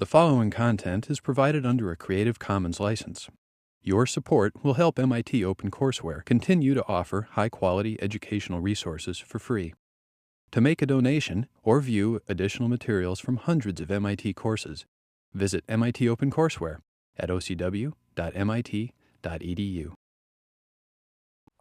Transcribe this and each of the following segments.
The following content is provided under a Creative Commons license. Your support will help MIT OpenCourseware continue to offer high-quality educational resources for free. To make a donation or view additional materials from hundreds of MIT courses, visit MIT OpenCourseware at ocw.mit.edu.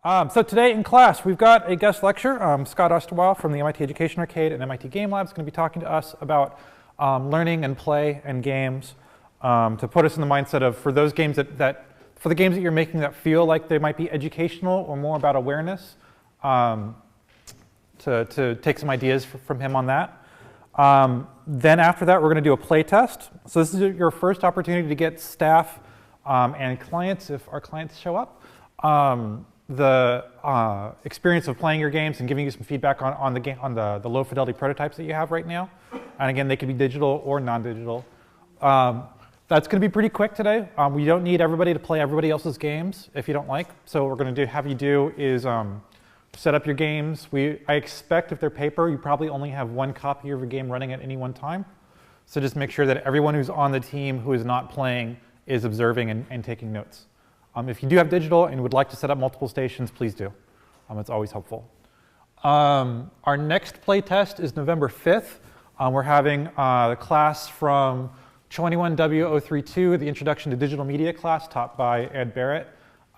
So today in class, we've got a guest lecture. Scot Osterweil from the MIT Education Arcade and MIT Game Lab is going to be talking to us about learning and play and games to put us in the mindset of, for those games for the games that you're making that feel like they might be educational or more about awareness, to take some ideas from him on that. Then after that, we're going to do a play test. So this is your first opportunity to get staff and clients, if our clients show up, the experience of playing your games and giving you some feedback on the low fidelity prototypes that you have right now. And again, they can be digital or non-digital. That's going to be pretty quick today. We don't need everybody to play everybody else's games if you don't like. So what we're going to have you do is set up your games. I expect if they're paper, you probably only have one copy of your game running at any one time. So just make sure that everyone who's on the team who is not playing is observing and taking notes. If you do have digital and would like to set up multiple stations, please do. It's always helpful. Our next play test is November 5th. We're having the class from 21W032, the Introduction to Digital Media class, taught by Ed Barrett.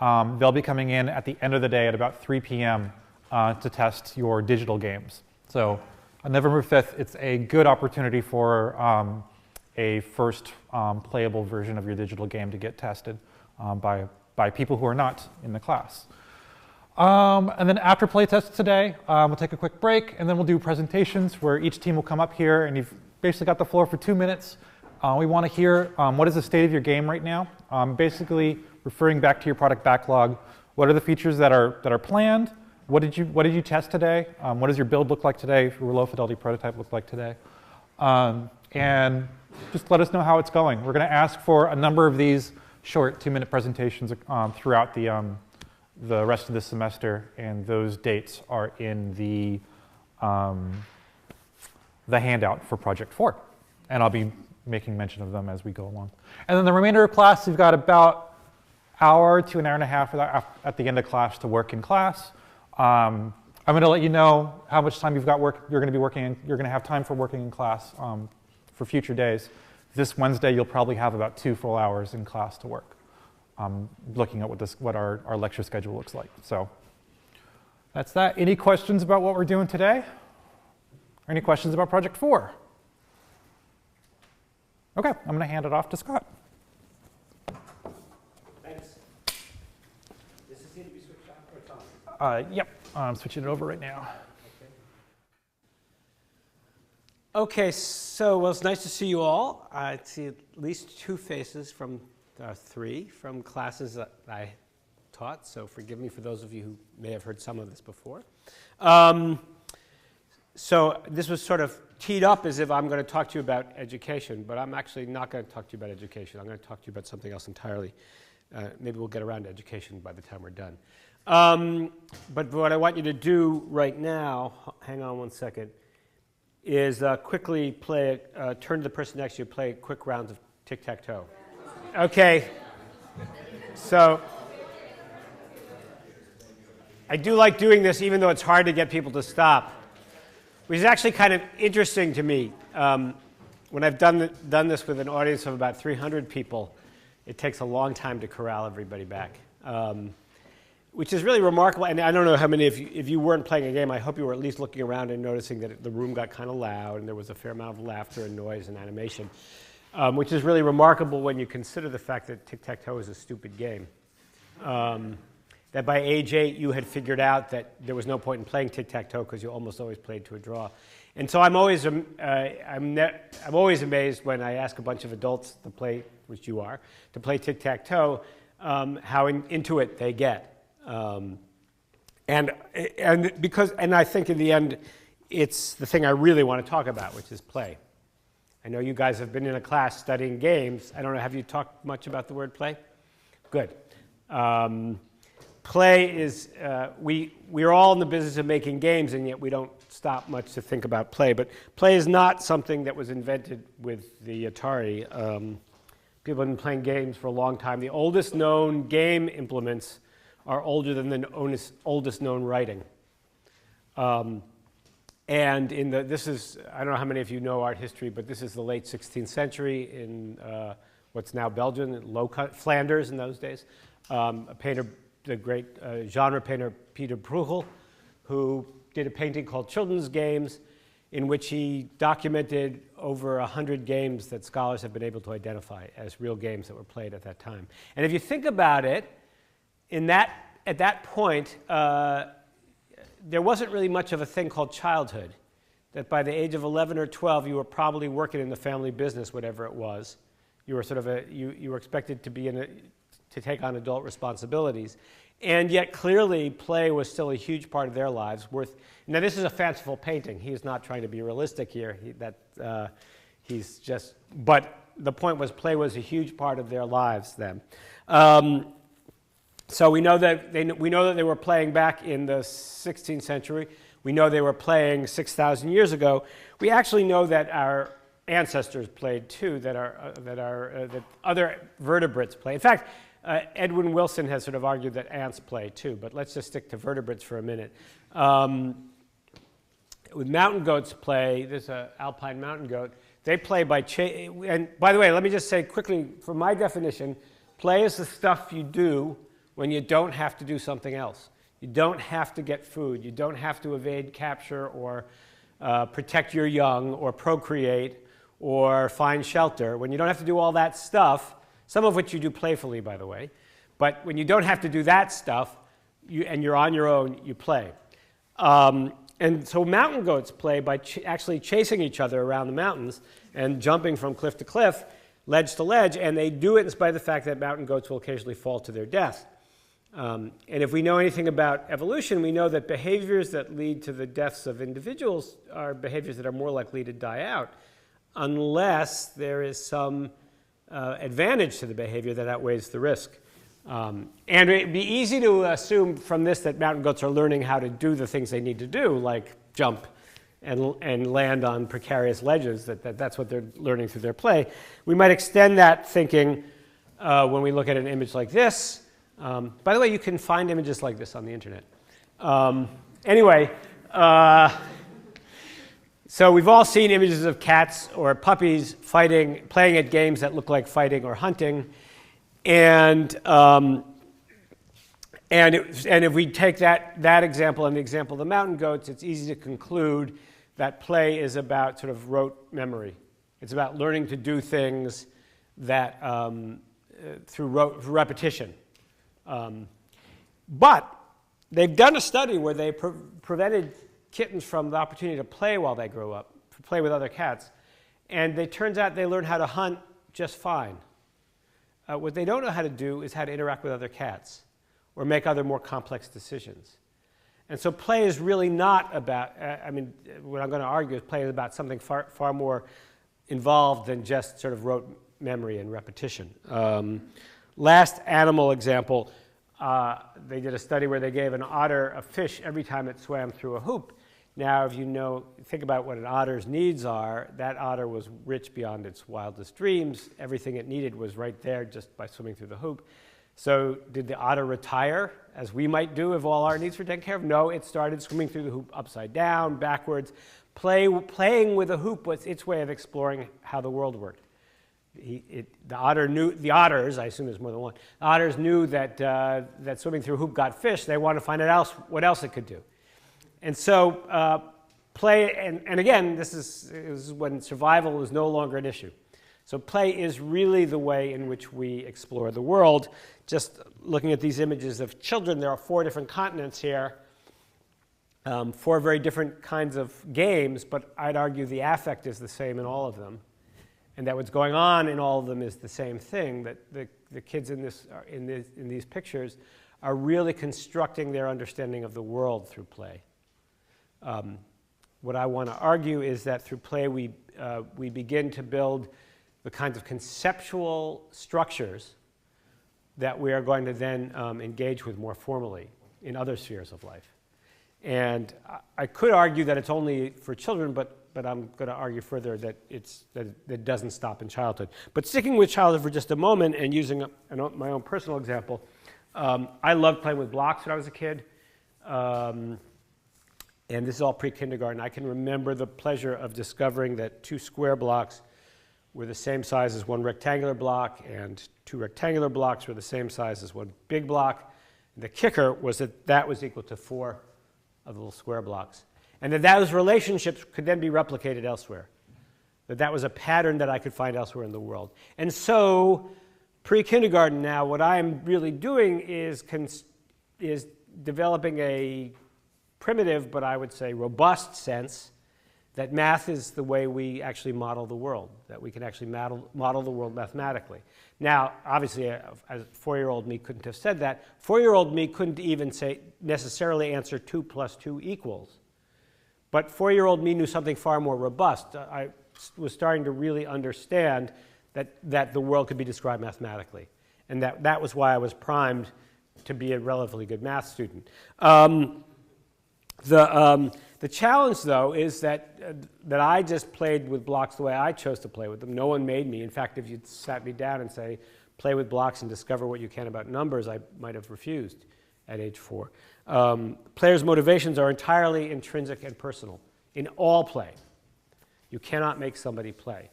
They'll be coming in at the end of the day at about 3 p.m. To test your digital games. So on November 5th, it's a good opportunity for a first playable version of your digital game to get tested by people who are not in the class. And then after playtests today, we'll take a quick break, and then we'll do presentations where each team will come up here, and you've basically got the floor for 2 minutes. We want to hear what is the state of your game right now, basically referring back to your product backlog. What are the features that are planned? What did you test today? What does your build look like today? Your low fidelity prototype look like today? And just let us know how it's going. We're going to ask for a number of these short 2-minute presentations throughout the rest of this semester, and those dates are in the handout for Project 4. And I'll be making mention of them as we go along. And then the remainder of class, you've got about an hour to an hour and a half at the end of class to work in class. I'm going to let you know how much time you're going to be working. You're going to have time for working in class for future days. This Wednesday, you'll probably have about 2 full hours in class to work, looking at what our lecture schedule looks like. So that's that. Any questions about what we're doing today? Or any questions about Project 4? OK, I'm going to hand it off to Scot. Thanks. Does this need to be switched on or on? Yep, I'm switching it over right now. OK, so well, it's nice to see you all. I see at least 2 faces from 3 from classes that I taught, so forgive me for those of you who may have heard some of this before. So this was sort of teed up as if I'm going to talk to you about education, but I'm actually not going to talk to you about education. I'm going to talk to you about something else entirely. Maybe we'll get around to education by the time we're done. But what I want you to do right now, hang on one second, is quickly turn to the person next to you, play quick rounds of tic-tac-toe. OK. So I do like doing this, even though it's hard to get people to stop, which is actually kind of interesting to me. When I've done this with an audience of about 300 people, it takes a long time to corral everybody back. Which is really remarkable. And I don't know how many of you, if you weren't playing a game, I hope you were at least looking around and noticing that the room got kind of loud and there was a fair amount of laughter and noise and animation, which is really remarkable when you consider the fact that tic-tac-toe is a stupid game. That by age 8, you had figured out that there was no point in playing tic-tac-toe because you almost always played to a draw. And so I'm always amazed when I ask a bunch of adults to play, which you are, to play tic-tac-toe, how into it they get. And I think in the end, it's the thing I really want to talk about, which is play. I know you guys have been in a class studying games. I don't know, have you talked much about the word play? Good. Play is, we're all in the business of making games, and yet we don't stop much to think about play. But play is not something that was invented with the Atari. People have been playing games for a long time. The oldest known game implements are older than the oldest known writing. And this is, I don't know how many of you know art history, but this is the late 16th century in what's now Belgium, Flanders in those days. A painter, the great genre painter Peter Bruegel, who did a painting called Children's Games, in which he documented over 100 games that scholars have been able to identify as real games that were played at that time. And if you think about it, at that point, there wasn't really much of a thing called childhood. That by the age of 11 or 12, you were probably working in the family business, whatever it was. You were sort of you were expected to be to take on adult responsibilities. And yet, clearly, play was still a huge part of their lives. Now, this is a fanciful painting. He is not trying to be realistic here. But the point was, play was a huge part of their lives then. So we know that they were playing back in the 16th century. We know they were playing 6,000 years ago. We actually know that our ancestors played too. That other vertebrates play. In fact, Edwin Wilson has sort of argued that ants play too. But let's just stick to vertebrates for a minute. With mountain goats play, there's an alpine mountain goat. They play by and by the way, let me just say quickly, for my definition, play is the stuff you do when you don't have to do something else. You don't have to get food. You don't have to evade capture or protect your young or procreate or find shelter. When you don't have to do all that stuff, some of which you do playfully, by the way, but when you don't have to do that stuff and you're on your own, you play. And so mountain goats play by actually chasing each other around the mountains and jumping from cliff to cliff, ledge to ledge, and they do it in spite of the fact that mountain goats will occasionally fall to their death. And if we know anything about evolution, we know that behaviors that lead to the deaths of individuals are behaviors that are more likely to die out unless there is some advantage to the behavior that outweighs the risk. And it'd be easy to assume from this that mountain goats are learning how to do the things they need to do, like jump and land on precarious ledges, that's what they're learning through their play. We might extend that thinking when we look at an image like this. By the way, you can find images like this on the internet. So we've all seen images of cats or puppies playing at games that look like fighting or hunting. And if we take that example and the example of the mountain goats, it's easy to conclude that play is about sort of rote memory. It's about learning to do things that through repetition. But they've done a study where they prevented kittens from the opportunity to play while they grow up, to play with other cats. And it turns out they learn how to hunt just fine. What they don't know how to do is how to interact with other cats or make other more complex decisions. And so play is really not about, what I'm going to argue is play is about something far more involved than just sort of rote memory and repetition. Last animal example, they did a study where they gave an otter a fish every time it swam through a hoop. Now, if think about what an otter's needs are, that otter was rich beyond its wildest dreams. Everything it needed was right there just by swimming through the hoop. So did the otter retire, as we might do if all our needs were taken care of? No, it started swimming through the hoop upside down, backwards. Playing with a hoop was its way of exploring how the world worked. The otters, I assume there's more than one, otters knew that swimming through a hoop got fish. They wanted to find out what else it could do. And so play, and again, this is when survival was no longer an issue. So play is really the way in which we explore the world. Just looking at these images of children, there are 4 different continents here, 4 very different kinds of games, but I'd argue the affect is the same in all of them. And that what's going on in all of them is the same thing, that the kids in these pictures are really constructing their understanding of the world through play. What I want to argue is that through play we begin to build the kinds of conceptual structures that we are going to then engage with more formally in other spheres of life. And I could argue that it's only for children, but I'm going to argue further that it doesn't stop in childhood. But sticking with childhood for just a moment and using my own personal example, I loved playing with blocks when I was a kid. And this is all pre-kindergarten. I can remember the pleasure of discovering that 2 square blocks were the same size as 1 rectangular block, and 2 rectangular blocks were the same size as 1 big block. And the kicker was that was equal to 4 of the little square blocks. And that those relationships could then be replicated elsewhere. That was a pattern that I could find elsewhere in the world. And so, pre-kindergarten now, what I'm really doing is developing a primitive, but I would say robust sense that math is the way we actually model the world, that we can actually model the world mathematically. Now, obviously, as 4-year-old me couldn't have said that. 4-year-old me couldn't even necessarily answer 2 + 2 equals. But 4-year-old me knew something far more robust. I was starting to really understand that the world could be described mathematically. And that was why I was primed to be a relatively good math student. The challenge, though, is that I just played with blocks the way I chose to play with them. No one made me. In fact, if you sat me down and say, play with blocks and discover what you can about numbers, I might have refused at age 4. Players' motivations are entirely intrinsic and personal in all play. You cannot make somebody play.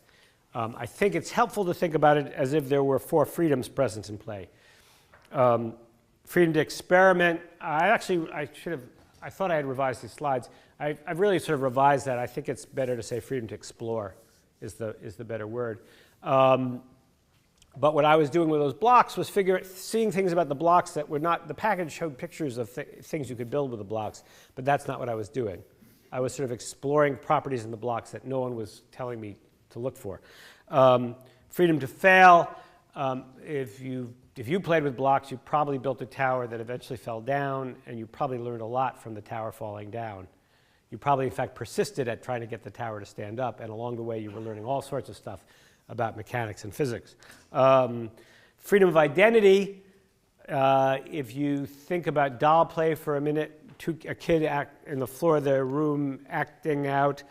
I think it's helpful to think about it as if there were 4 freedoms present in play. Freedom to experiment. I thought I had revised these slides. I've really sort of revised that. I think it's better to say freedom to explore is the better word. But what I was doing with those blocks was seeing things about the blocks that were not, the package showed pictures of things you could build with the blocks, but that's not what I was doing. I was sort of exploring properties in the blocks that no one was telling me to look for. Freedom to fail. If you played with blocks, you probably built a tower that eventually fell down, and you probably learned a lot from the tower falling down. You probably, in fact, persisted at trying to get the tower to stand up, and along the way you were learning all sorts of stuff about mechanics and physics. Freedom of identity. If you think about doll play for a minute, a kid in the floor of their room acting out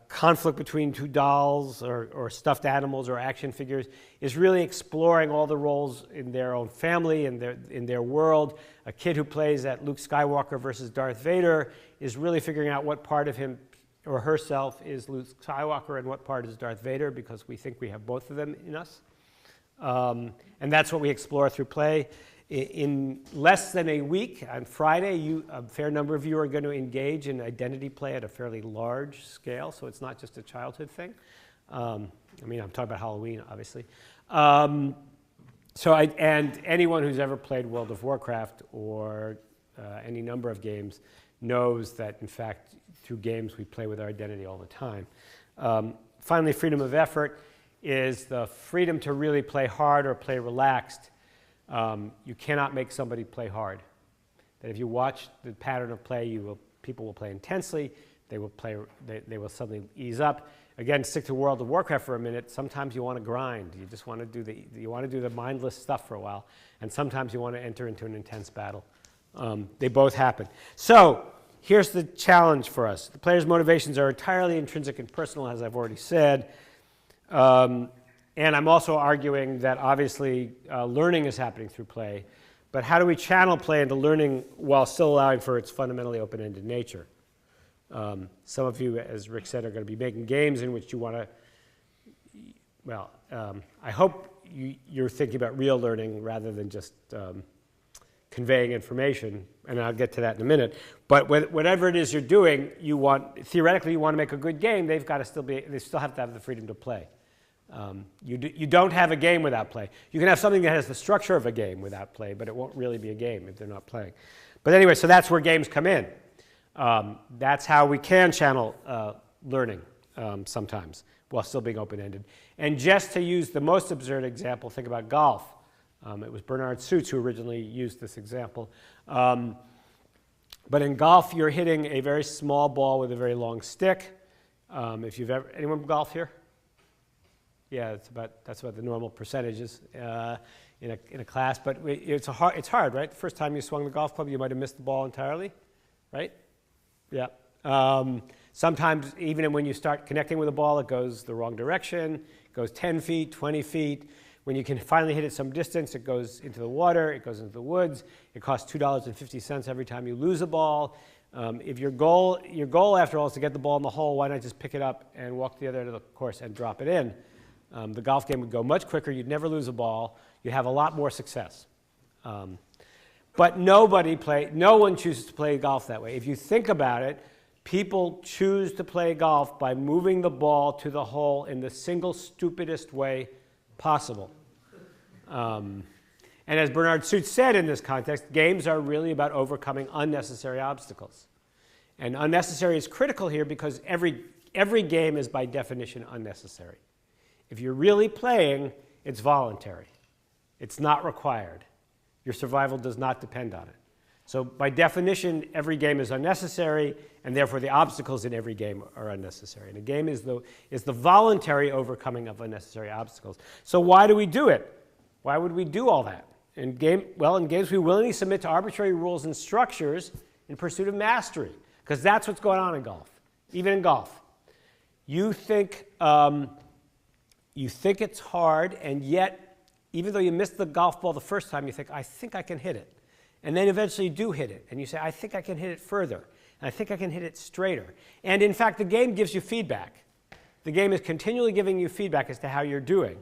conflict between 2 dolls or stuffed animals or action figures is really exploring all the roles in their own family and in their world. A kid who plays at Luke Skywalker versus Darth Vader is really figuring out what part of him or herself is Luke Skywalker and what part is Darth Vader, because we think we have both of them in us. And that's what we explore through play. In less than a week, on Friday, a fair number of you are going to engage in identity play at a fairly large scale, so it's not just a childhood thing. I'm talking about Halloween, obviously. And anyone who's ever played World of Warcraft or any number of games knows that, in fact, through games we play with our identity all the time. Finally, freedom of effort is the freedom to really play hard or play relaxed. You cannot make somebody play hard. That if you watch the pattern of play, people will play intensely. They will suddenly ease up. Again, stick to World of Warcraft for a minute. Sometimes you want to grind. You just want to do the mindless stuff for a while, and sometimes you want to enter into an intense battle. They both happen. So here's the challenge for us. The player's motivations are entirely intrinsic and personal, as I've already said. And I'm also arguing that obviously learning is happening through play, but how do we channel play into learning while still allowing for its fundamentally open-ended nature? Some of you, as Rick said, are going to be making games in which you want to, I hope you're thinking about real learning rather than just conveying information, and I'll get to that in a minute. But whatever it is you're doing, theoretically you want to make a good game, they still have to have the freedom to play. You don't have a game without play. You can have something that has the structure of a game without play, but it won't really be a game if they're not playing. But anyway, so that's where games come in. That's how we can channel learning sometimes while still being open-ended. And just to use the most absurd example, think about golf. It was Bernard Suits who originally used this example. But in golf, you're hitting a very small ball with a very long stick. Anyone golf here? Yeah, that's about the normal percentages in a class. But it's hard, right? The first time you swung the golf club, you might have missed the ball entirely, right? Yeah. Sometimes even when you start connecting with a ball, it goes the wrong direction. It goes 10 feet, 20 feet. When you can finally hit it some distance, it goes into the water, it goes into the woods. It costs $2.50 every time you lose a ball. If your goal after all is to get the ball in the hole, why not just pick it up and walk to the other end of the course and drop it in? The golf game would go much quicker. You'd never lose a ball. You'd have a lot more success. But no one chooses to play golf that way. If you think about it, people choose to play golf by moving the ball to the hole in the single stupidest way possible. And as Bernard Suits said in this context, games are really about overcoming unnecessary obstacles. And unnecessary is critical here because every game is by definition unnecessary. If you're really playing, it's voluntary. It's not required. Your survival does not depend on it. So by definition, every game is unnecessary, and therefore the obstacles in every game are unnecessary. And a game is the voluntary overcoming of unnecessary obstacles. So why do we do it? Why would we do all that? In games we willingly submit to arbitrary rules and structures in pursuit of mastery, because that's what's going on in golf. Even in golf, you think it's hard, and yet, even though you missed the golf ball the first time, you think, I think I can hit it. And then eventually you do hit it, and you say, I think I can hit it further, and I think I can hit it straighter. And in fact, the game gives you feedback. The game is continually giving you feedback as to how you're doing.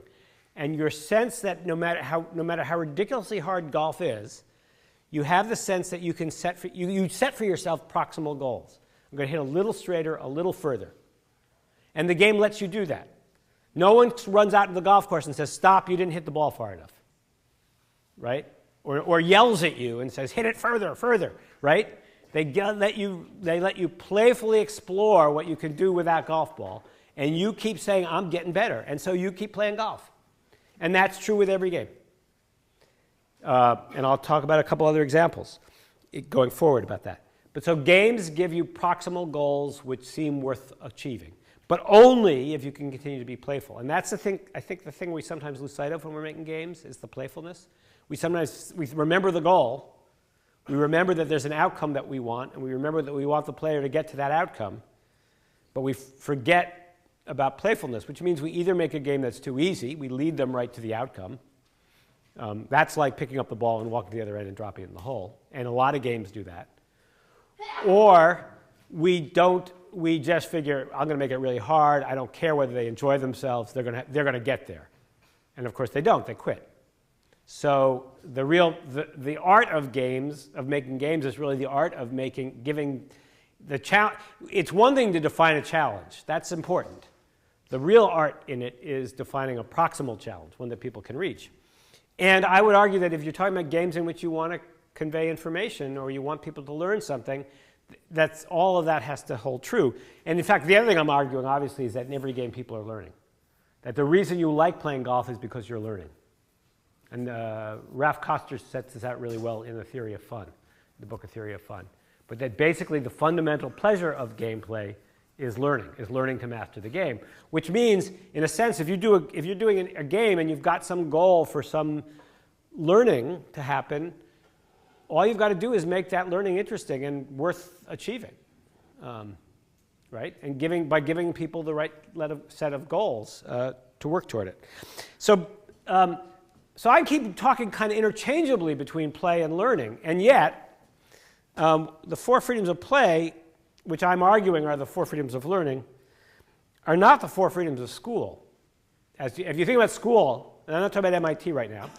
And your sense that no matter how ridiculously hard golf is, you have the sense that you can set for yourself proximal goals. I'm going to hit a little straighter, a little further. And the game lets you do that. No one runs out to the golf course and says, stop, you didn't hit the ball far enough, right? Or yells at you and says, hit it further, further, right? They let you playfully explore what you can do with that golf ball, and you keep saying, I'm getting better, and so you keep playing golf. And that's true with every game. And I'll talk about a couple other examples going forward about that. But so games give you proximal goals which seem worth achieving, but only if you can continue to be playful. And that's the thing, I think the thing we sometimes lose sight of when we're making games is the playfulness. We remember the goal, we remember that there's an outcome that we want, and we remember that we want the player to get to that outcome, but we forget about playfulness, which means we either make a game that's too easy, we lead them right to the outcome. That's like picking up the ball and walking to the other end and dropping it in the hole, and a lot of games do that. Or we just figure, I'm going to make it really hard, I don't care whether they enjoy themselves, they're going to get there. And of course they don't, they quit. So the art of games, of making games, is really the art of giving the challenge. It's one thing to define a challenge, that's important. The real art in it is defining a proximal challenge, one that people can reach. And I would argue that if you're talking about games in which you want to convey information or you want people to learn something, all of that has to hold true. And in fact, the other thing I'm arguing, obviously, is that in every game people are learning. That the reason you like playing golf is because you're learning. And Ralph Koster sets this out really well in The Theory of Fun, the book A Theory of Fun. But that basically the fundamental pleasure of gameplay is learning to master the game. Which means, in a sense, if you're doing a game and you've got some goal for some learning to happen, all you've got to do is make that learning interesting and worth achieving, right? And by giving people the right set of goals to work toward it. So I keep talking kind of interchangeably between play and learning, and yet the four freedoms of play, which I'm arguing are the four freedoms of learning, are not the four freedoms of school. If you think about school, and I'm not talking about MIT right now,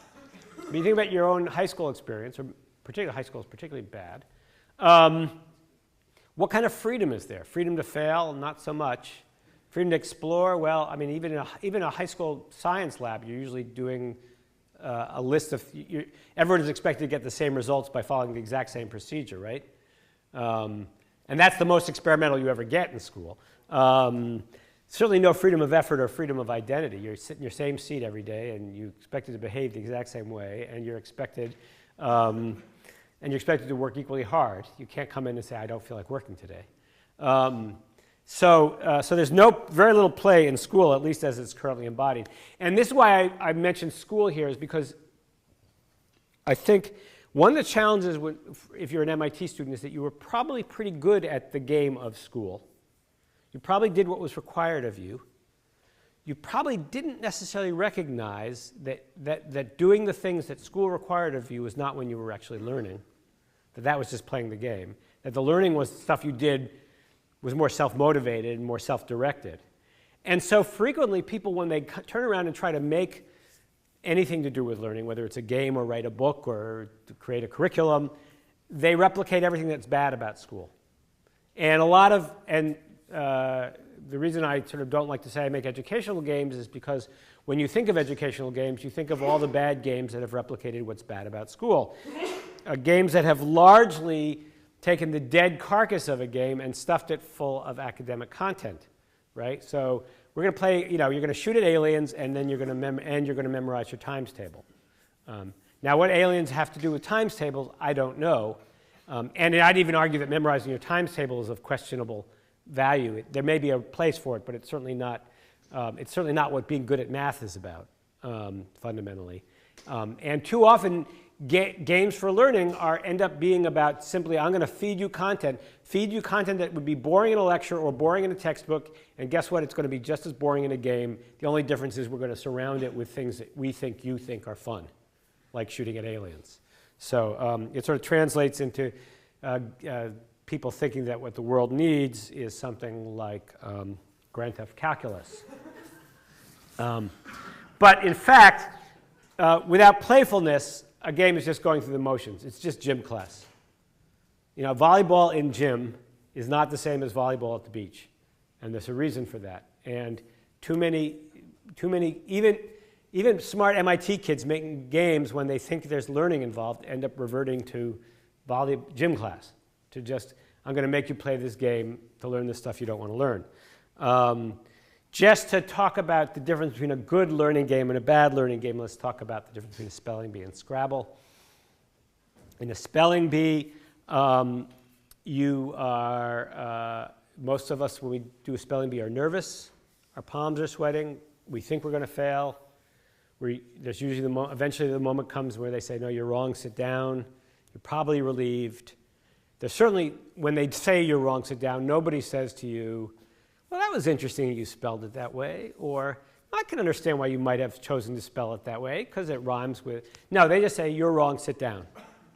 but you think about your own high school experience, or particularly high school is particularly bad, what kind of freedom is there? Freedom to fail? Not so much. Freedom to explore? Well, I mean, even in a high school science lab, you're usually doing a list of, everyone is expected to get the same results by following the exact same procedure, right? And that's the most experimental you ever get in school. Certainly no freedom of effort or freedom of identity. You're sitting in your same seat every day, and you're expected to behave the exact same way, and you're expected to work equally hard. You can't come in and say, I don't feel like working today. So there's very little play in school, at least as it's currently embodied. And this is why I mentioned school here, is because I think One of the challenges if you're an MIT student is that you were probably pretty good at the game of school. You probably did what was required of you. You probably didn't necessarily recognize that doing the things that school required of you was not when you were actually learning, that was just playing the game, that the learning was stuff you did was more self-motivated and more self-directed. And so frequently people, when they turn around and try to make anything to do with learning, whether it's a game or write a book or to create a curriculum, they replicate everything that's bad about school. And the reason I sort of don't like to say I make educational games is because when you think of educational games, you think of all the bad games that have replicated what's bad about school. Games that have largely taken the dead carcass of a game and stuffed it full of academic content, right? So we're going to play, you're going to shoot at aliens, and then you're going to memorize your times table. Now, what aliens have to do with times tables, I don't know. And I'd even argue that memorizing your times table is of questionable value. There may be a place for it, but it's certainly not what being good at math is about, fundamentally. And too often, games for learning end up being about simply, I'm going to feed you content that would be boring in a lecture or boring in a textbook, and guess what? It's going to be just as boring in a game. The only difference is we're going to surround it with things that we think you think are fun, like shooting at aliens. So it sort of translates into people thinking that what the world needs is something like Grand Theft Calculus. But in fact, without playfulness, a game is just going through the motions. It's just gym class. Volleyball in gym is not the same as volleyball at the beach, and there's a reason for that. And too many, even smart MIT kids making games when they think there's learning involved end up reverting to gym class, to just, I'm going to make you play this game to learn the stuff you don't want to learn. Just to talk about the difference between a good learning game and a bad learning game, let's talk about the difference between a spelling bee and Scrabble. In a spelling bee, most of us, when we do a spelling bee, are nervous. Our palms are sweating. We think we're going to fail. There's usually eventually the moment comes where they say, no, you're wrong, sit down. You're probably relieved. There's certainly, when they say you're wrong, sit down, nobody says to you, well, that was interesting that you spelled it that way, or I can understand why you might have chosen to spell it that way, because it rhymes with... No, they just say, you're wrong, sit down,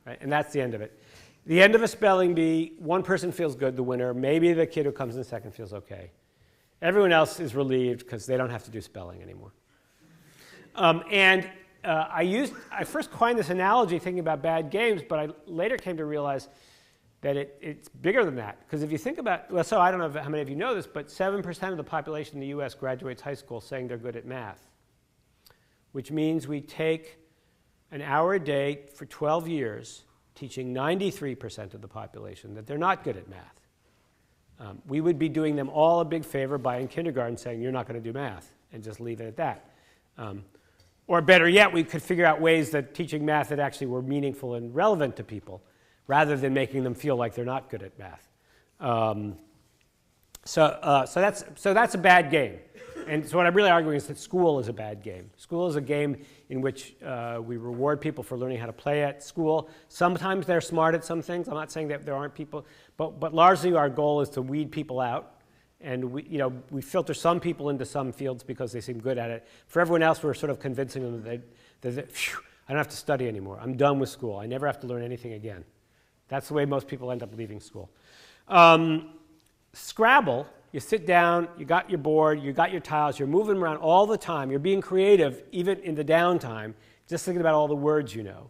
right? And that's the end of it. The end of a spelling bee, one person feels good, the winner. Maybe the kid who comes in second feels okay. Everyone else is relieved because they don't have to do spelling anymore. I first coined this analogy thinking about bad games, but I later came to realize that it's bigger than that. Because if you think about, well, so I don't know how many of you know this, but 7% of the population in the US graduates high school saying they're good at math, which means we take an hour a day for 12 years teaching 93% of the population that they're not good at math. We would be doing them all a big favor by in kindergarten saying, you're not going to do math, and just leave it at that. Or better yet, we could figure out ways that teaching math that actually were meaningful and relevant to people, rather than making them feel like they're not good at math. So that's a bad game. And so what I'm really arguing is that school is a bad game. School is a game in which we reward people for learning how to play at school. Sometimes they're smart at some things. I'm not saying that there aren't people, but largely our goal is to weed people out. And we filter some people into some fields because they seem good at it. For everyone else, we're sort of convincing them that I don't have to study anymore. I'm done with school. I never have to learn anything again. That's the way most people end up leaving school. Scrabble, you sit down, you got your board, you got your tiles, you're moving around all the time. You're being creative, even in the downtime, just thinking about all the words you know.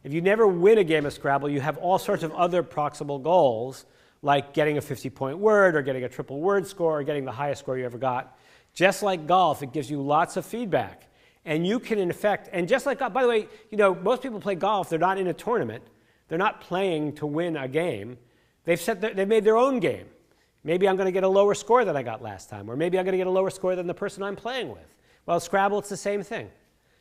If you never win a game of Scrabble, you have all sorts of other proximal goals, like getting a 50-point word, or getting a triple word score, or getting the highest score you ever got. Just like golf, it gives you lots of feedback. And you can, in effect, and just like golf, by the way, most people play golf, they're not in a tournament. They're not playing to win a game. They've made their own game. Maybe I'm going to get a lower score than I got last time, or maybe I'm going to get a lower score than the person I'm playing with. Well, Scrabble, it's the same thing.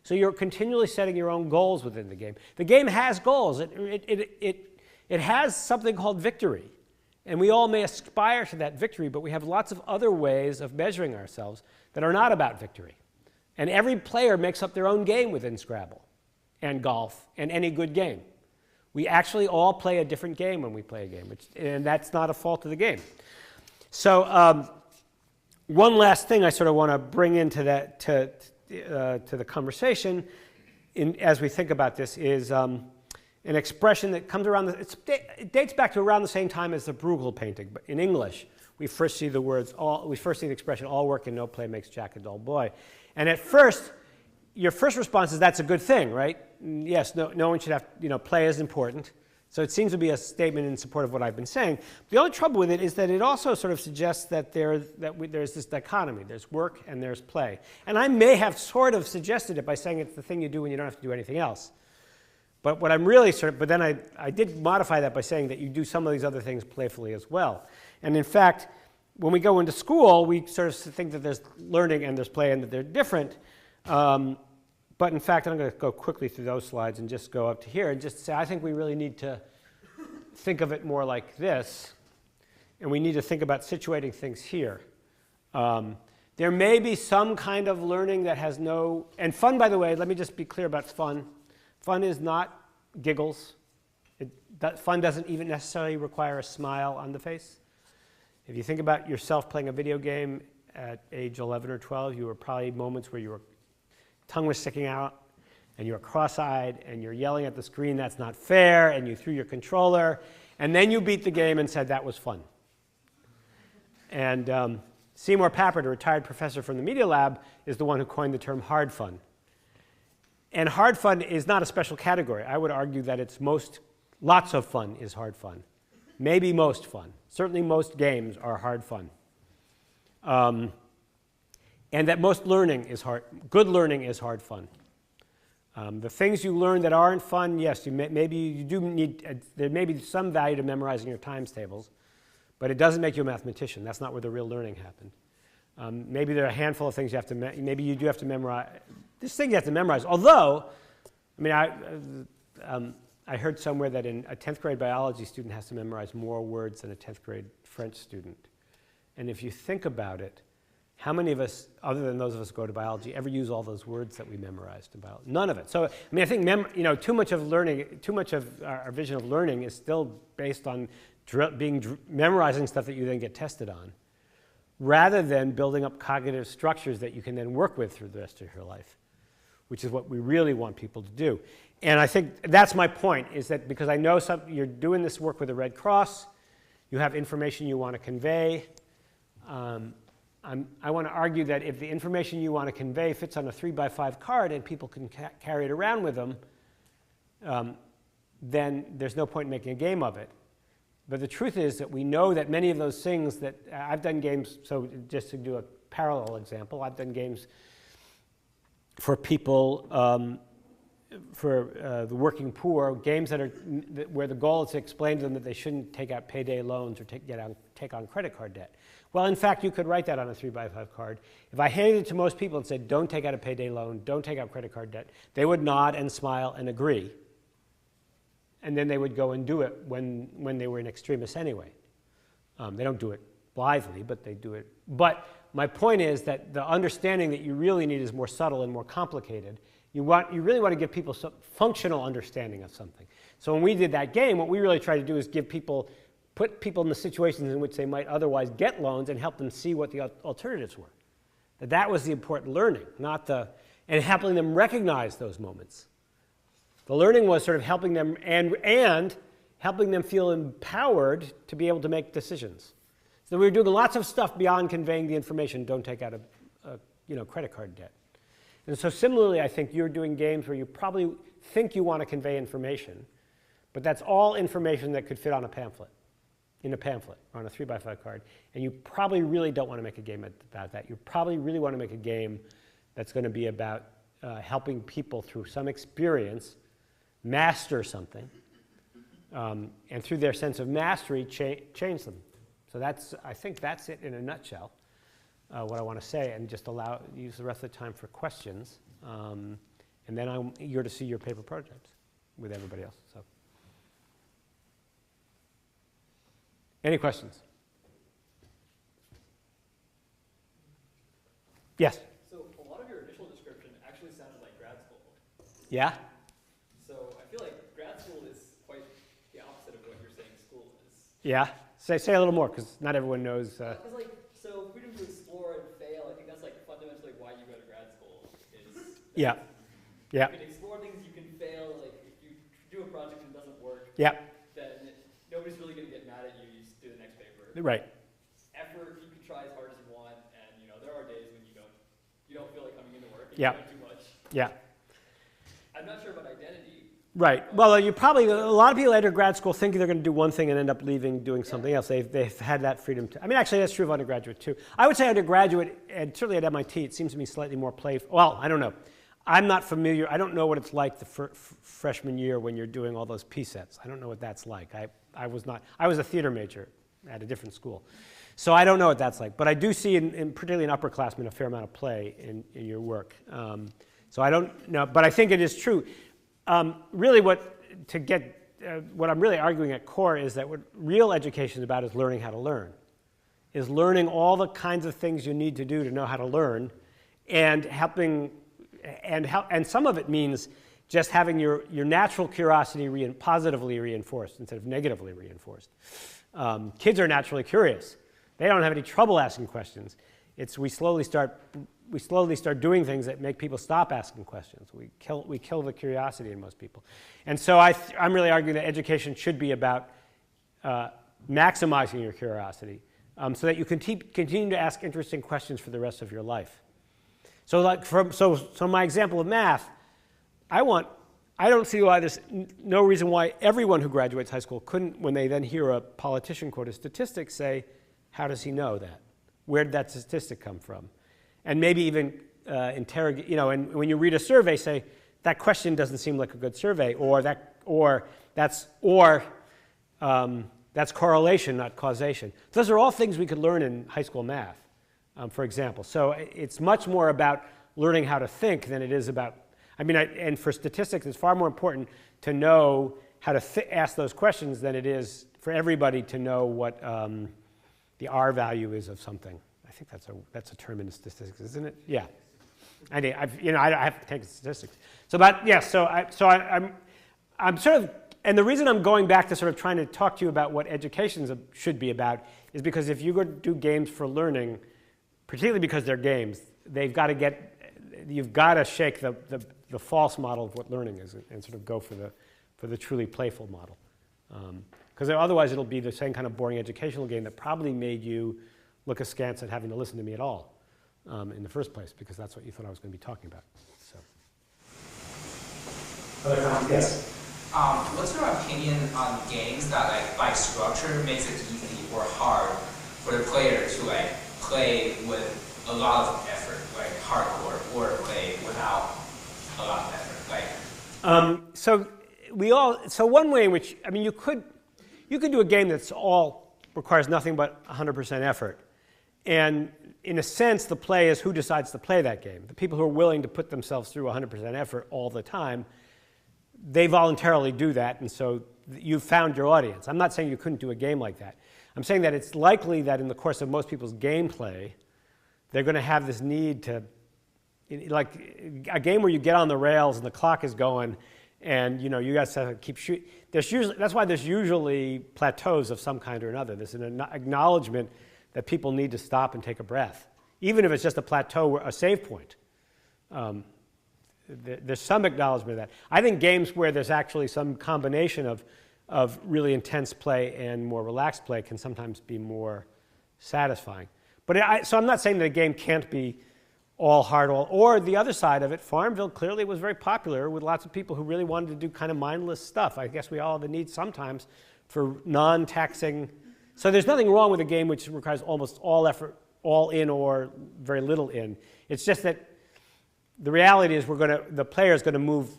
So you're continually setting your own goals within the game. The game has goals. It has something called victory. And we all may aspire to that victory, but we have lots of other ways of measuring ourselves that are not about victory. And every player makes up their own game within Scrabble and golf and any good game. We actually all play a different game when we play a game, and that's not a fault of the game. So one last thing I sort of want to bring into that to the conversation as we think about this is an expression that comes around, it dates back to around the same time as the Bruegel painting, but in English, we first see the expression, all work and no play makes Jack a dull boy. And at first, your first response is that's a good thing, right? Yes, no one should have, play is important. So it seems to be a statement in support of what I've been saying. The only trouble with it is that it also sort of suggests that there's this dichotomy. There's work and there's play. And I may have sort of suggested it by saying it's the thing you do when you don't have to do anything else. But what I'm really but then I did modify that by saying that you do some of these other things playfully as well. And in fact, when we go into school, we sort of think that there's learning and there's play and that they're different. But in fact, I'm going to go quickly through those slides and just go up to here and just say I think we really need to think of it more like this. And we need to think about situating things here. There may be some kind of learning that has no... And fun, by the way, let me just be clear about fun. Fun is not giggles. Fun doesn't even necessarily require a smile on the face. If you think about yourself playing a video game at age 11 or 12, you were probably moments where your tongue was sticking out and you're cross-eyed and you're yelling at the screen, that's not fair, and you threw your controller, and then you beat the game and said that was fun. And Seymour Papert, a retired professor from the Media Lab, is the one who coined the term hard fun. And hard fun is not a special category. I would argue that lots of fun is hard fun. Maybe most fun. Certainly most games are hard fun. And that most learning is good learning is hard fun. The things you learn that aren't fun, yes, maybe you do need, there may be some value to memorizing your times tables, but it doesn't make you a mathematician. That's not where the real learning happened. Maybe there are a handful of things you have to, maybe you do have to memorize. This thing you have to memorize, although, I heard somewhere that a 10th grade biology student has to memorize more words than a 10th grade French student. And if you think about it, how many of us, other than those of us who go to biology, ever use all those words that we memorized about? None of it. So, I think too much of learning, too much of our vision of learning is still based on memorizing stuff that you then get tested on, rather than building up cognitive structures that you can then work with through the rest of your life, which is what we really want people to do. And I think that's my point, is that because I know you're doing this work with the Red Cross, you have information you want to convey. I want to argue that if the information you want to convey fits on a 3x5 card and people can carry it around with them, then there's no point in making a game of it. But the truth is that we know that many of those things that I've done games, so just to do a parallel example, I've done games for people, for the working poor, games where the goal is to explain to them that they shouldn't take out payday loans or take on credit card debt. Well, in fact, you could write that on a 3x5 card. If I handed it to most people and said, don't take out a payday loan, don't take out credit card debt, they would nod and smile and agree. And then they would go and do it when they were in extremis anyway. They don't do it blithely, but they do it. But my point is that the understanding that you really need is more subtle and more complicated. You really want to give people some functional understanding of something. So when we did that game, what we really tried to do is put people in the situations in which they might otherwise get loans and help them see what the alternatives were. That was the important learning, and helping them recognize those moments. The learning was sort of helping them and helping them feel empowered to be able to make decisions. So we were doing lots of stuff beyond conveying the information, don't take out a credit card debt. And so similarly, I think you're doing games where you probably think you want to convey information, but that's all information that could fit on a pamphlet. In a pamphlet or on a 3x5 card, and you probably really don't want to make a game about that. You probably really want to make a game that's going to be about helping people through some experience master something, and through their sense of mastery change them. So I think that's it in a nutshell, what I want to say, and just use the rest of the time for questions, and then I'm eager to see your paper prototypes with everybody else. So. Any questions? Yes? So a lot of your initial description actually sounded like grad school. Yeah? So I feel like grad school is quite Yeah? Say a little more, because not everyone knows. Because so freedom to explore and fail, I think that's like fundamentally why you go to grad school. Yeah. Yeah. You can explore things, you can fail. Like if you do a project and it doesn't work, Yeah. then nobody's really going to get mad at you. You just do the next paper. Right. Effort, you can try as hard as you want, and there are days when you don't feel like coming into work. And Yeah. you don't do much. Yeah. I'm not sure about identity. Right. Well, a lot of people enter grad school thinking they're going to do one thing and end up leaving doing something else. They've had that freedom to. I mean, actually, that's true of undergraduate too. I would say undergraduate, and certainly at MIT, it seems to me slightly more playful. Well, I don't know. I'm not familiar. I don't know what it's like the freshman year when you're doing all those P sets. I don't know what that's like. I was not. I was a theater major at a different school, so I don't know what that's like. But I do see, particularly in upperclassmen, a fair amount of play in your work. So I don't know, but I think it is true. Really, what I'm really arguing at core is that what real education is about is learning how to learn, is learning all the kinds of things you need to do to know how to learn, and helping, and some of it means just having your natural curiosity positively reinforced instead of negatively reinforced. Kids are naturally curious. They don't have any trouble asking questions. We slowly start doing things that make people stop asking questions. We kill the curiosity in most people. And so I'm really arguing that education should be about maximizing your curiosity so that you can continue to ask interesting questions for the rest of your life. So so my example of math, I don't see why there's no reason why everyone who graduates high school couldn't, when they then hear a politician quote a statistic, say, how does he know that? Where did that statistic come from? And maybe even interrogate, and when you read a survey, say, that question doesn't seem like a good survey, or that's correlation, not causation. Those are all things we could learn in high school math, for example. So it's much more about learning how to think than it is about, and for statistics, it's far more important to know how to ask those questions than it is for everybody to know what the R value is of something. I think that's a term in statistics, isn't it? Yeah. I have to take statistics. I'm sort of, and the reason I'm going back to sort of trying to talk to you about what education should be about is because if you go do games for learning, particularly because they're games, you've got to shake the false model of what learning is and sort of go for the truly playful model. Because otherwise it'll be the same kind of boring educational game that probably made you look askance at having to listen to me at all in the first place, because that's what you thought I was going to be talking about. So. Other comments? Yes. What's your opinion on games that, by structure, makes it easy or hard for the player to play with a lot of effort, like hardcore, or play without a lot of effort? So one way in which you could do a game that's requires nothing but 100% effort. And in a sense, the play is who decides to play that game. The people who are willing to put themselves through 100% effort all the time, they voluntarily do that, and so you've found your audience. I'm not saying you couldn't do a game like that. I'm saying that it's likely that in the course of most people's gameplay, they're going to have this need to, like a game where you get on the rails and the clock is going, and you guys have to keep shooting. That's why there's usually plateaus of some kind or another. There's an acknowledgement that people need to stop and take a breath, even if it's just a plateau, a save point. There's some acknowledgement of that. I think games where there's actually some combination of really intense play and more relaxed play can sometimes be more satisfying. So I'm not saying that a game can't be all hard, or the other side of it, Farmville clearly was very popular with lots of people who really wanted to do kind of mindless stuff. I guess we all have a need sometimes for non-taxing. So there's nothing wrong with a game which requires almost all effort, all in or very little in. It's just that the reality is the player is going to move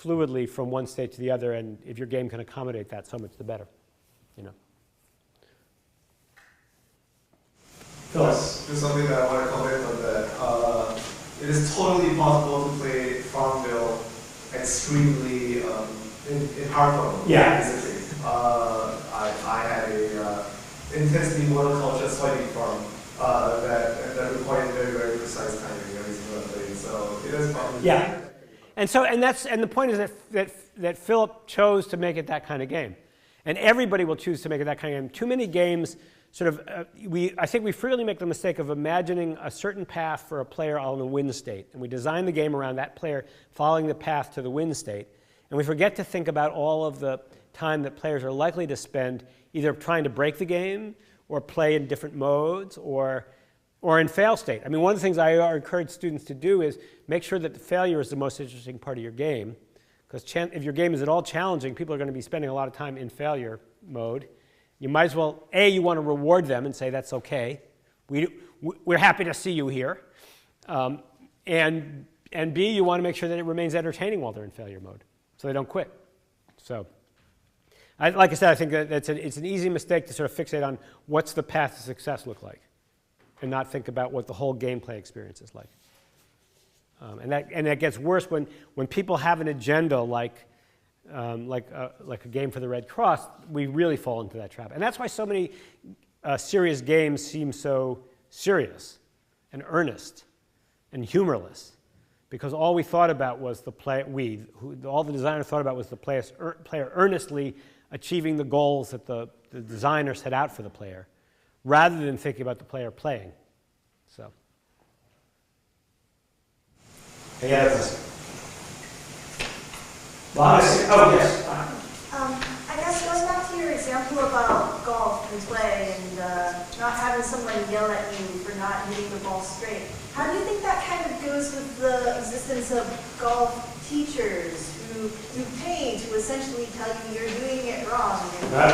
fluidly from one state to the other, and if your game can accommodate that, so much the better. Yes, there's something that I want to comment on that. It is totally possible to play Farmville extremely in hard mode. Yeah. Basically. I had a intensely monoculture soybean farm that required very, very precise timing every single day. So it is probably. Yeah. And the point is that Philip chose to make it that kind of game. And everybody will choose to make it that kind of game. Too many games sort of, I think we frequently make the mistake of imagining a certain path for a player on a win state. And we design the game around that player following the path to the win state. And we forget to think about all of the time that players are likely to spend either trying to break the game or play in different modes or in fail state. I mean, one of the things I encourage students to do is make sure that the failure is the most interesting part of your game. Because if your game is at all challenging, people are going to be spending a lot of time in failure mode. You might as well, A, you want to reward them and say, that's okay. We're happy to see you here. And B, you want to make sure that it remains entertaining while they're in failure mode, so they don't quit. So, like I said, I think that it's an easy mistake to sort of fixate on what's the path to success look like, and not think about what the whole gameplay experience is like. And that gets worse when people have an agenda like a game for the Red Cross. We really fall into that trap, and that's why so many serious games seem so serious and earnest and humorless, because all we thought about was all the designer thought about was the player earnestly achieving the goals that the designer set out for the player, rather than thinking about the player playing. So. Yes. Yes. I guess going back to your example about golf and play and not having someone yell at you for not hitting the ball straight, how do you think that kind of goes with the existence of golf teachers who you pay to essentially tell you you're doing it wrong?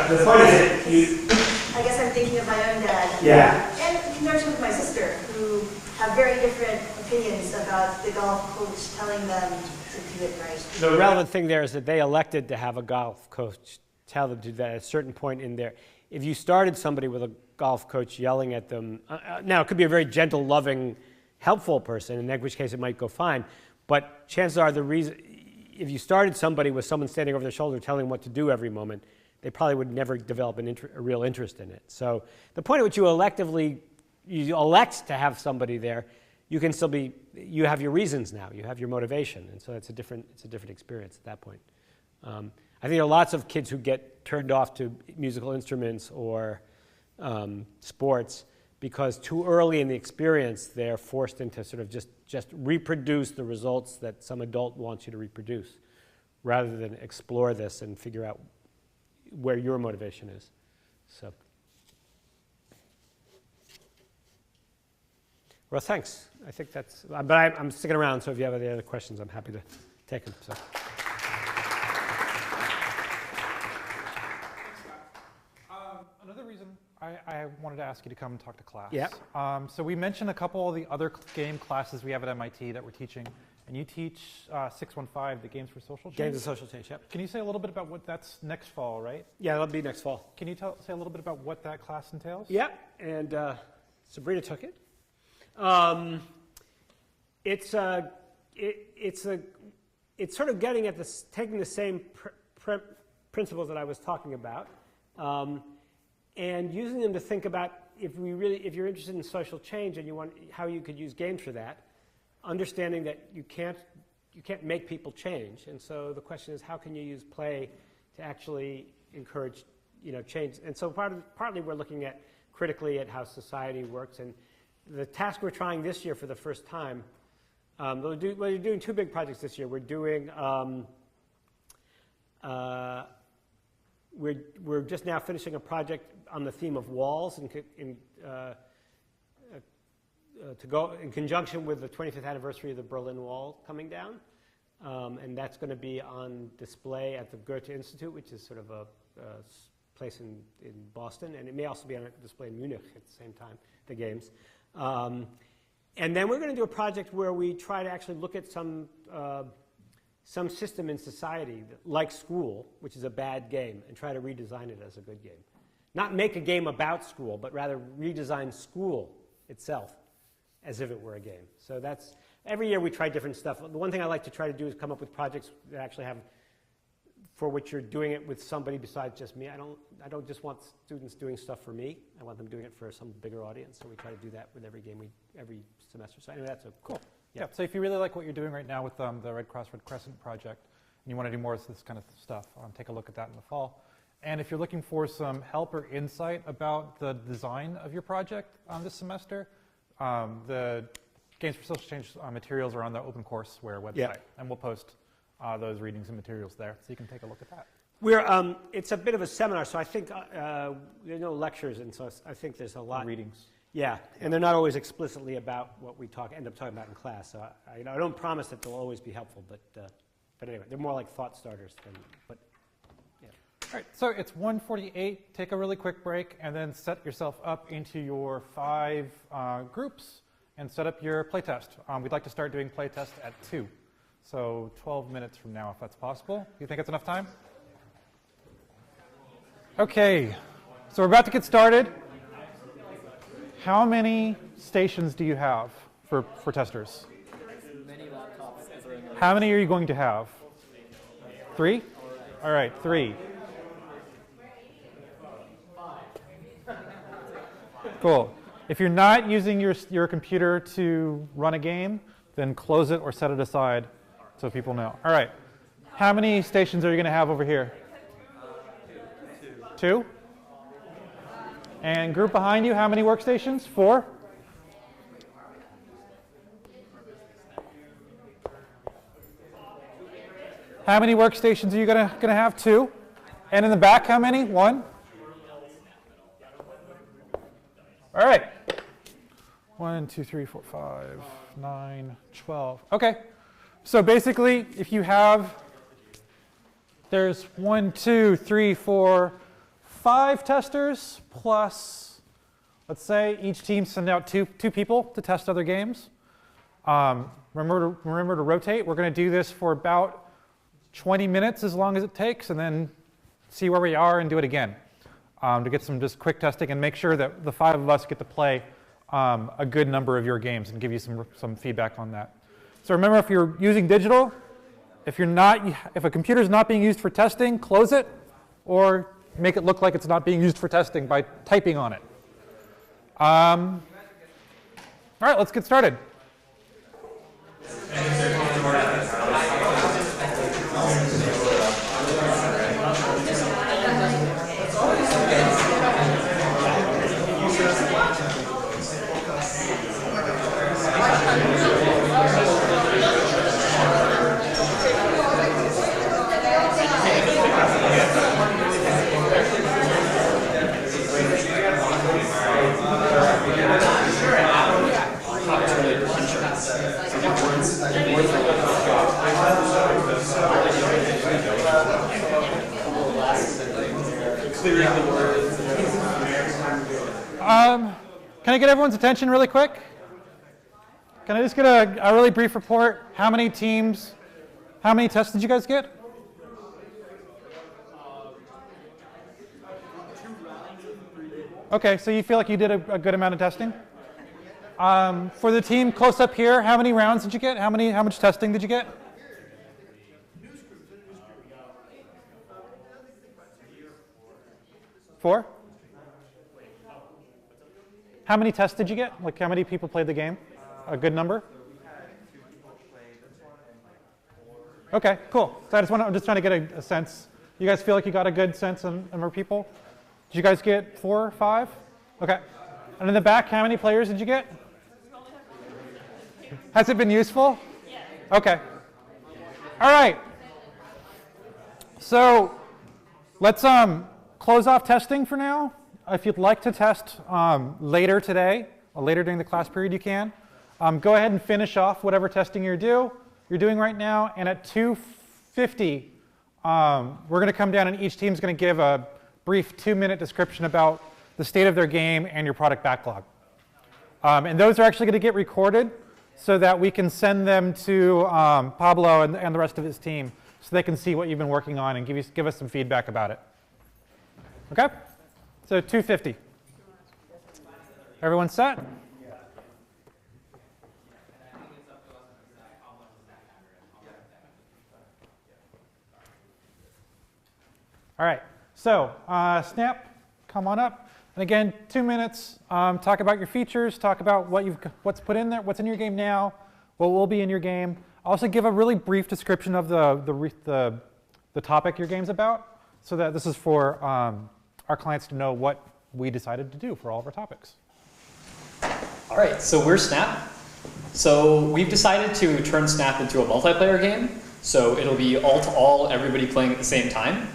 The point is, I guess I'm thinking of my own dad. Yeah. And in conjunction with my sister, who have very different opinions about the golf coach telling them to do it right. The relevant thing there is that they elected to have a golf coach tell them to do that at a certain point in there. If you started somebody with a golf coach yelling at them, now it could be a very gentle, loving, helpful person, in which case it might go fine, but chances are if you started somebody with someone standing over their shoulder telling them what to do every moment, they probably would never develop a real interest in it. So the point at which you elect to have somebody there, you have your reasons now, you have your motivation, and so it's a different experience at that point. I think there are lots of kids who get turned off to musical instruments or sports because too early in the experience they're forced into sort of just reproduce the results that some adult wants you to reproduce, rather than explore this and figure out where your motivation is. So. Well, thanks. I think that's, but I'm sticking around, so if you have any other questions, I'm happy to take them. So. Another reason I wanted to ask you to come and talk to class. Yeah. So we mentioned a couple of the other game classes we have at MIT that we're teaching, and you teach 615, the Games for Social Change? Games for Social Change, yep. Can you say a little bit about what that's next fall, right? Yeah, that'll be next fall. Can you say a little bit about what that class entails? Yeah, and Sabrina took it. It's sort of getting at this, taking the same principles that I was talking about, and using them to think about if you're interested in social change and you want how you could use games for that, understanding that you can't make people change, and so the question is how can you use play to actually encourage change, and so partly we're looking at critically at how society works. And the task we're trying this year for the first time, we're doing two big projects this year. We're doing, we're just now finishing a project on the theme of walls to go in conjunction with the 25th anniversary of the Berlin Wall coming down. And that's going to be on display at the Goethe Institute, which is sort of a place in Boston. And it may also be on display in Munich at the same time, the games. And then we're going to do a project where we try to actually look at some system in society, like school, which is a bad game, and try to redesign it as a good game. Not make a game about school, but rather redesign school itself as if it were a game. So that's, every year we try different stuff. The one thing I like to try to do is come up with projects that actually have, for which you're doing it with somebody besides just me. I don't just want students doing stuff for me. I want them doing it for some bigger audience. So we try to do that with every game every semester. So anyway, that's a cool. Yeah. So if you really like what you're doing right now with the Red Cross Red Crescent project, and you want to do more of this kind of stuff, take a look at that in the fall. And if you're looking for some help or insight about the design of your project this semester, the Games for Social Change materials are on the OpenCourseWare website. Yeah. And we'll post those readings and materials there, so you can take a look at that. It's a bit of a seminar, so I think there are no lectures, and so I think there's a lot. Readings. Yeah, and they're not always explicitly about what we end up talking about in class. So I don't promise that they'll always be helpful, but anyway, they're more like thought starters than. But yeah. All right, so it's 1:48. Take a really quick break, and then set yourself up into your 5 groups, and set up your playtest. We'd like to start doing playtest at 2, so 12 minutes from now, if that's possible. Do you think it's enough time? Okay, so we're about to get started. How many stations do you have for testers? Many laptops as are in the How many are you going to have? 3? All right, 3. Cool. If you're not using your computer to run a game, then close it or set it aside so people know. All right. How many stations are you going to have over here? 2? And group behind you, how many workstations? 4? How many workstations are you gonna have? 2. And in the back, how many? 1? All right. 1, 2, 3, 4, 5, 9, 12. Okay. So basically, if you have, there's 1, 2, 3, 4, 5 testers plus, let's say, each team send out two people to test other games. Remember to rotate. We're going to do this for about 20 minutes, as long as it takes, and then see where we are and do it again to get some just quick testing and make sure that the 5 of us get to play a good number of your games and give you some feedback on that. So remember, if you're using digital, if a computer is not being used for testing, close it, or make it look like it's not being used for testing by typing on it. All right, let's get started. Can I get everyone's attention really quick? Can I just get a really brief report? How many teams, how many tests did you guys get? Okay, so you feel like you did a good amount of testing? For the team close up here, how many rounds did you get? How much testing did you get? 4? How many tests did you get? Like, how many people played the game? A good number? Okay, cool. So I'm just trying to get a sense. You guys feel like you got a good sense of number of people? Did you guys get 4 or 5? Okay. And in the back, how many players did you get? Has it been useful? Yeah. Okay. All right. So let's close off testing for now. If you'd like to test later today or later during the class period, you can. Go ahead and finish off whatever testing you're doing right now. And at 2:50, we're going to come down and each team's going to give a brief 2-minute description about the state of their game and your product backlog. And those are actually going to get recorded so that we can send them to Pablo and the rest of his team so they can see what you've been working on and give us some feedback about it. Okay? So 2:50. Everyone set? All right. So Snap, come on up. And again, 2 minutes. Talk about your features. Talk about what's put in there, what's in your game now, what will be in your game. Also, give a really brief description of the topic your game's about, so that this is for our clients to know what we decided to do for all of our topics. All right, so we're Snap. So we've decided to turn Snap into a multiplayer game. So it'll be all-to-all, everybody playing at the same time.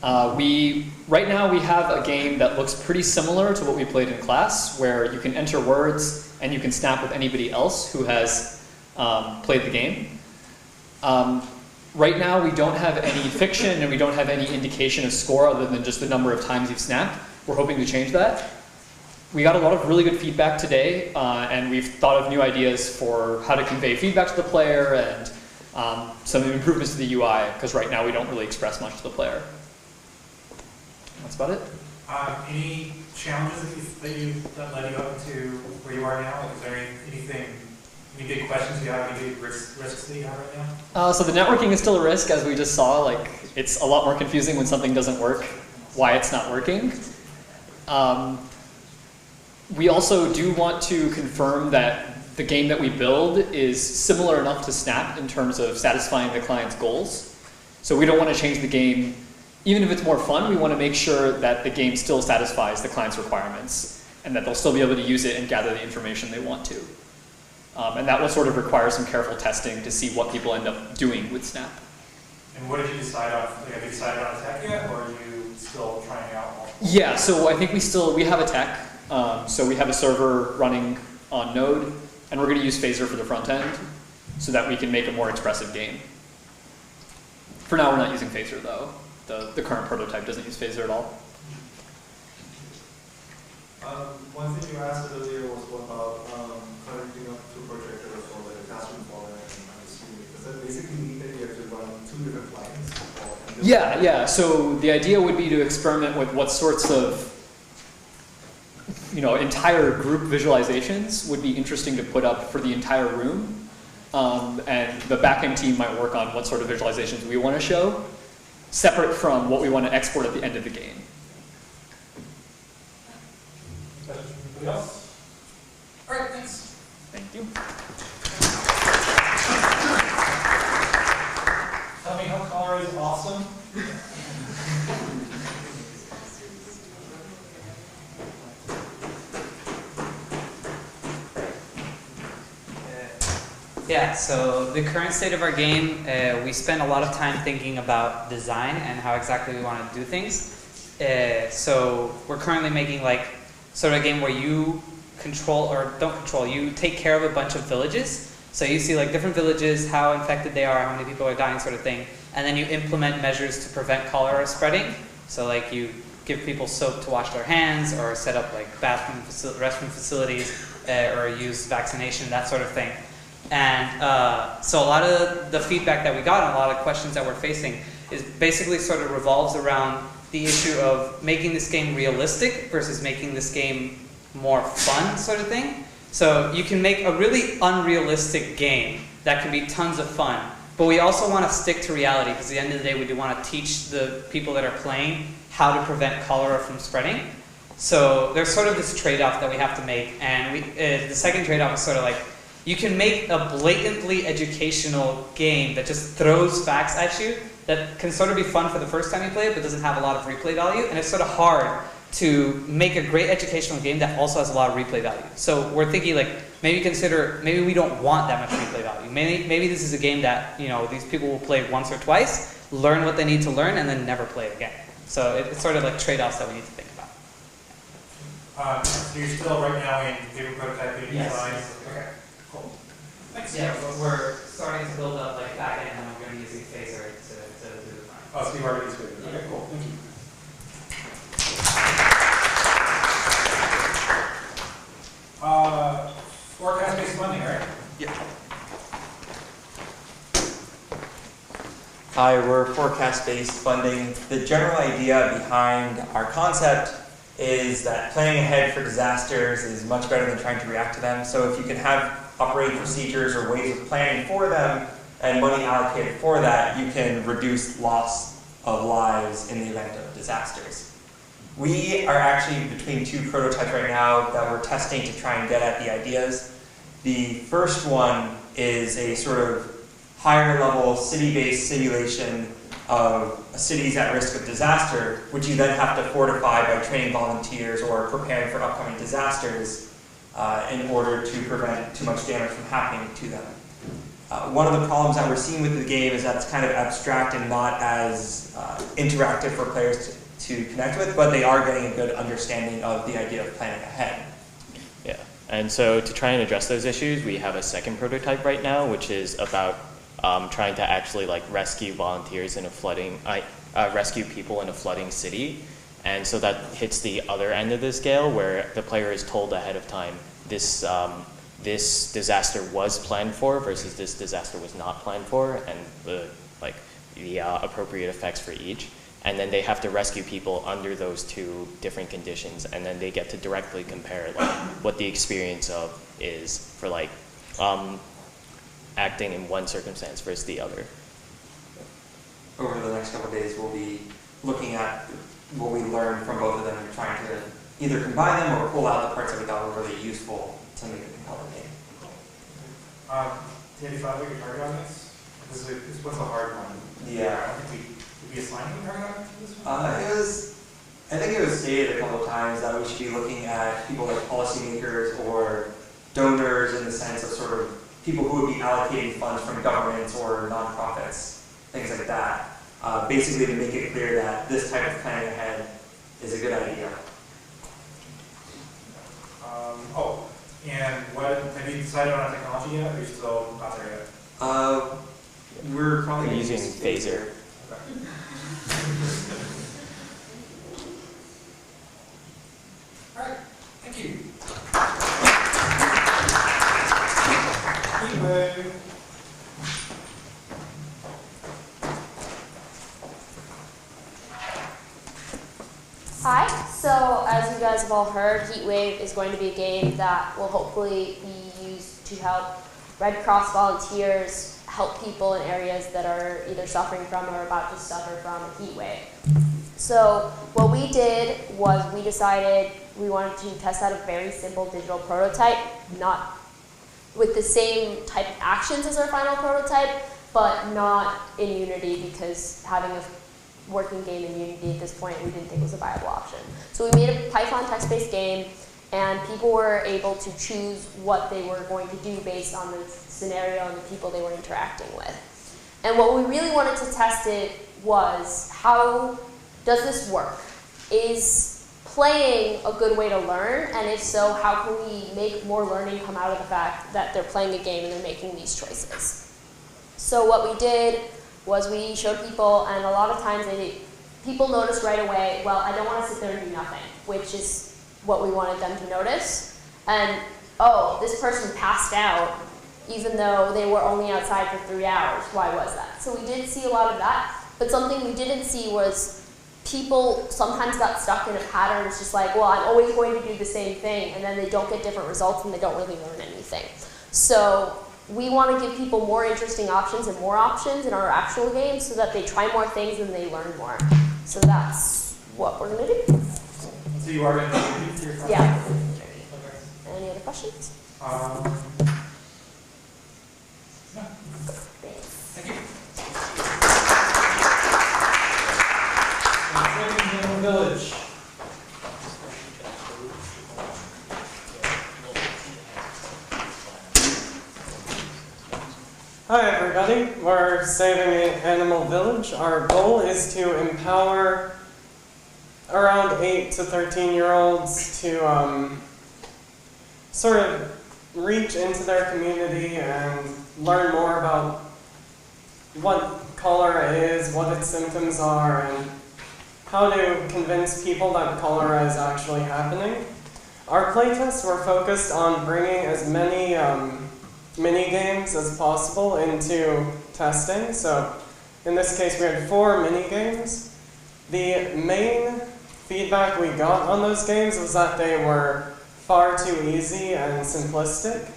Right now we have a game that looks pretty similar to what we played in class, where you can enter words and you can snap with anybody else who has played the game. Right now we don't have any fiction and we don't have any indication of score other than just the number of times you've snapped. We're hoping to change that. We got a lot of really good feedback today, and we've thought of new ideas for how to convey feedback to the player and some improvements to the UI, because right now we don't really express much to the player. That's about it. Any challenges that led you up to where you are now? Like, is there any big questions you have, any big risks that you have right now? So the networking is still a risk, as we just saw. Like, it's a lot more confusing when something doesn't work, why it's not working. We also do want to confirm that the game that we build is similar enough to Snap in terms of satisfying the client's goals. So we don't want to change the game. Even if it's more fun, we want to make sure that the game still satisfies the client's requirements and that they'll still be able to use it and gather the information they want to. And that will sort of require some careful testing to see what people end up doing with Snap. And what did you decide on? Have you decided on a tech yet, or are you still trying out more? Yeah, so I think we have a tech. So we have a server running on Node, and we're going to use Phaser for the front end so that we can make a more expressive game. For now, we're not using Phaser, though. The current prototype doesn't use Phaser at all. One thing you asked earlier was about connecting up to projectors or the classroom format, and I'm assuming, does that basically mean that you have to run 2 different lines? Yeah. So the idea would be to experiment with what sorts of entire group visualizations would be interesting to put up for the entire room. And the backend team might work on what sort of visualizations we want to show, separate from what we want to export at the end of the game. Anybody else? All right, thanks. Thank you. Tell me how color is awesome. Yeah, so the current state of our game, we spend a lot of time thinking about design and how exactly we want to do things. So we're currently making sort of a game where you you take care of a bunch of villages. So you see different villages, how infected they are, how many people are dying, sort of thing. And then you implement measures to prevent cholera spreading. So you give people soap to wash their hands, or set up restroom facilities, or use vaccination, that sort of thing. And so a lot of the feedback that we got and a lot of questions that we're facing is basically sort of revolves around the issue of making this game realistic versus making this game more fun, sort of thing. So you can make a really unrealistic game that can be tons of fun, but we also want to stick to reality, because at the end of the day we do want to teach the people that are playing how to prevent cholera from spreading. So there's sort of this trade-off that we have to make, and the second trade-off is sort of you can make a blatantly educational game that just throws facts at you that can sort of be fun for the first time you play it, but doesn't have a lot of replay value. And it's sort of hard to make a great educational game that also has a lot of replay value. So we're thinking maybe we don't want that much replay value. Maybe this is a game that these people will play once or twice, learn what they need to learn, and then never play it again. So it's sort of trade-offs that we need to think about. So you're still right now in paper prototyping design? Okay. Cool. Thanks. Yeah, we're starting to build up backend, and we're going to be using Phaser to do the front. Oh, so you've already used Phaser. Okay, cool. Thank you. Forecast-based funding, right? Yeah. Hi, we're forecast-based funding. The general idea behind our concept is that planning ahead for disasters is much better than trying to react to them. So if you can have operating procedures or ways of planning for them and money allocated for that, you can reduce loss of lives in the event of disasters. We are actually between 2 prototypes right now that we're testing to try and get at the ideas. The first one is a sort of higher level city-based simulation of cities at risk of disaster, which you then have to fortify by training volunteers or preparing for upcoming disasters in order to prevent too much damage from happening to them. One of the problems that we're seeing with the game is that it's kind of abstract and not as interactive for players to connect with, but they are getting a good understanding of the idea of planning ahead. Yeah, and so to try and address those issues, we have a second prototype right now, which is about trying to actually like rescue volunteers in a flooding, rescue people in a flooding city. And so that hits the other end of the scale where the player is told ahead of time this, this disaster was planned for versus this disaster was not planned for, and the appropriate effects for each. And then they have to rescue people under those two different conditions, and then they get to directly compare like what the experience of is for like acting in one circumstance versus the other. Over the next couple of days, we'll be looking at what we learned from both of them and trying to either combine them or pull out the parts that we thought were really useful to make a compelling game. Did you find what your target on this? This was a hard one. Yeah. I think did we assign a target on this one? I think it was stated a couple of times that we should be looking at people like policymakers or donors in the sense of sort of people who would be allocating funds from governments or nonprofits, things like that. Basically to make it clear that this type of planning ahead is a good idea. And what have you decided on a technology yet? Or are you still not there yet? We're probably using phaser. Okay. All right, thank you. Anyway. Hi, so as you guys have all heard, Heatwave is going to be a game that will hopefully be used to help Red Cross volunteers help people in areas that are either suffering from or about to suffer from a heat wave. So what we did was we decided we wanted to test out a very simple digital prototype, not with the same type of actions as our final prototype, but not in Unity, because having a working game in Unity at this point we didn't think was a viable option. So we made a Python text-based game, and people were able to choose what they were going to do based on the scenario and the people they were interacting with. And what we really wanted to test it was, how does this work? Is playing a good way to learn? And if so, how can we make more learning come out of the fact that they're playing a game and they're making these choices? So what we did was we showed people, and a lot of times people noticed right away, well, I don't want to sit there and do nothing, which is what we wanted them to notice. And, oh, this person passed out even though they were only outside for 3 hours. Why was that? So we did see a lot of that, but something we didn't see was people sometimes got stuck in a pattern. It's just like, well, I'm always going to do the same thing, and then they don't get different results and they don't really learn anything. So we want to give people more interesting options and more options in our actual games so that they try more things and they learn more. So that's what we're going to do. So you are going to do your question? Yeah. Okay. Any other questions? No. Thanks. Thank you. Village. Hi everybody, we're Saving Animal Village. Our goal is to empower around 8 to 13-year-olds to sort of reach into their community and learn more about what cholera is, what its symptoms are, and how to convince people that cholera is actually happening. Our playtests were focused on bringing as many mini-games as possible into testing. So in this case we had 4 mini-games. The main feedback we got on those games was that they were far too easy and simplistic.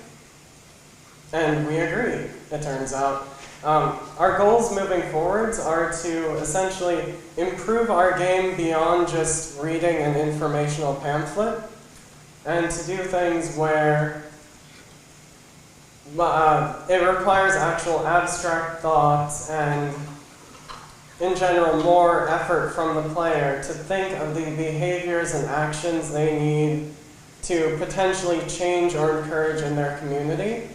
And we agree, it turns out. Our goals moving forwards are to essentially improve our game beyond just reading an informational pamphlet, and to do things where it requires actual abstract thoughts and in general, more effort from the player to think of the behaviors and actions they need to potentially change or encourage in their community.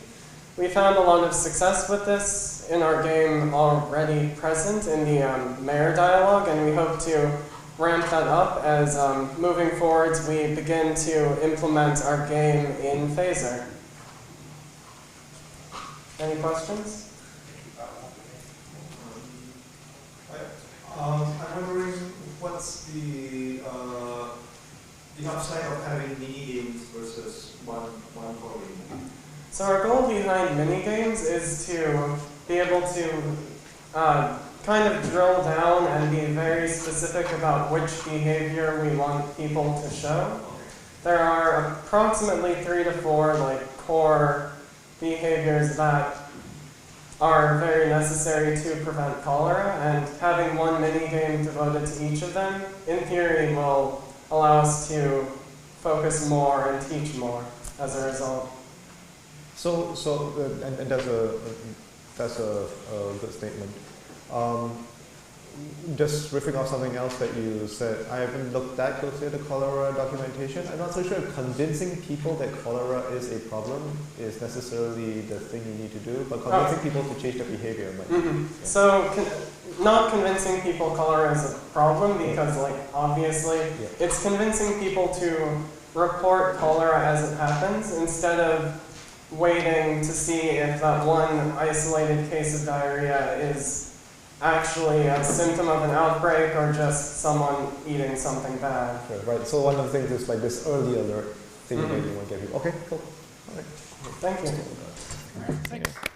We found a lot of success with this in our game already present in the mayor dialogue, and we hope to ramp that up as moving forwards we begin to implement our game in Phaser. Any questions? I'm wondering what's the upside of having mini games versus one core game? So our goal behind mini games is to be able to kind of drill down and be very specific about which behavior we want people to show. There are approximately 3 to 4 core behaviors that are very necessary to prevent cholera, and having one mini game devoted to each of them, in theory, will allow us to focus more and teach more as a result. So that's a good statement. Just riffing off something else that you said, I haven't looked that closely at the cholera documentation. I'm not so sure if convincing people that cholera is a problem is necessarily the thing you need to do, but convincing people to change their behavior might be. Yeah. So not convincing people cholera is a problem because, obviously, it's convincing people to report cholera as it happens instead of waiting to see if that one isolated case of diarrhea is actually a symptom of an outbreak or just someone eating something bad. Sure, right. So one of the things is this early alert thing that you want to get people. Okay, cool. All right. Thank you. All right, thanks.